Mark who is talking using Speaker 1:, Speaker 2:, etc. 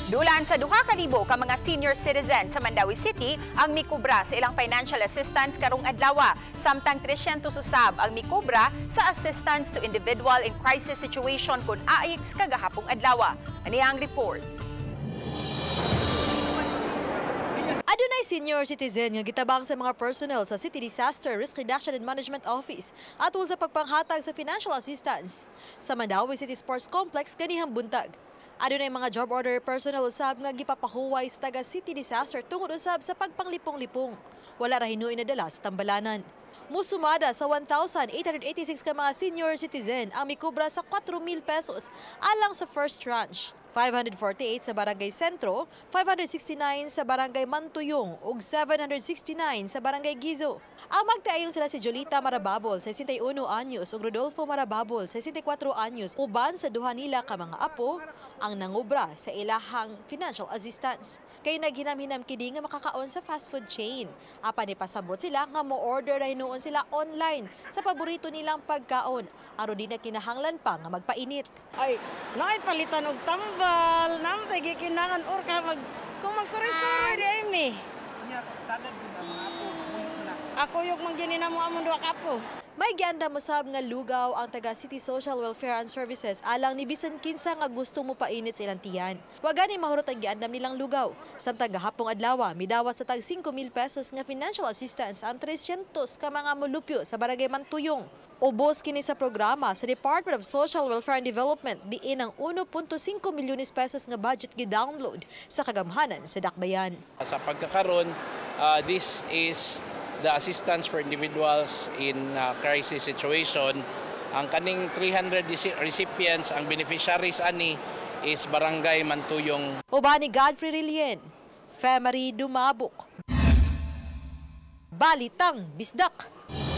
Speaker 1: Dulaan sa 2,000 ka mga senior citizen sa Mandawi City ang mikubra sa ilang financial assistance karong adlaw, samtang 300 usab ang mikubra sa assistance to individual in crisis situation kun AIX kagahapong adlaw. Ani ang report.
Speaker 2: Adunay senior citizen nga gitabang sa mga personnel sa City Disaster Risk Reduction and Management Office atol sa pagpanghatag sa financial assistance sa Mandawi City Sports Complex kanihang buntag. Adunay mga job order personnel usab nga gipapahuway sa taga City Disaster tungod usab sa pagpanglipong-lipong. Wala ra hinuoy na dala sa tambalanan. Musumada sa 1,886 ka mga senior citizen ang mikubra sa 4,000 pesos alang sa first tranche. 548 sa Barangay Sentro, 569 sa Barangay Mantuyong ug 769 sa Barangay Gizo. Ang magtaayong sila si Jolita Marababol, 61 anyos ug Rodolfo Marababol, 64 anyos, uban sa duha nila ka mga apo ang nangubra sa ilahang financial assistance. Kay naghinam-hinam kini nga makakaon sa fast food chain. Apan ipasabot sila nga mo-order na hinuon sila online sa paborito nilang pagkaon. Aron di na kinahanglan pa nga magpainit.
Speaker 3: Ay, naay palitan og tambal, nang tagi kinangan or ka kung magsuroy-suroy di ay mi.
Speaker 4: Nya sagad gid ang mga apo, na.
Speaker 3: Ako yung manggini na mo among duha ka apo.
Speaker 2: May gianda masab nga lugaw ang taga City Social Welfare and Services alang ni bisan kinsa nga gustong mo painit sa ilang tiyan. Wa gani mahurot ang giandam nilang lugaw. Samtang gahapong adlaw midawat sa tag 5,000 pesos nga financial assistance ang 300 ka mga molupyo sa Barangay Mantuyong. Ubos kini sa programa sa Department of Social Welfare and Development diin ang 1.5 milyones pesos nga budget gi-download sa kagamhanan sa Dakbayan.
Speaker 5: Sa pagkakaroon, this is the assistance for individuals in crisis situation. Ang kaning 300 recipients, ang beneficiaries ani is Barangay Mantuyong.
Speaker 2: Uban ni Godfrey Rilien, Femery Dumabok. Balitang Bisdak.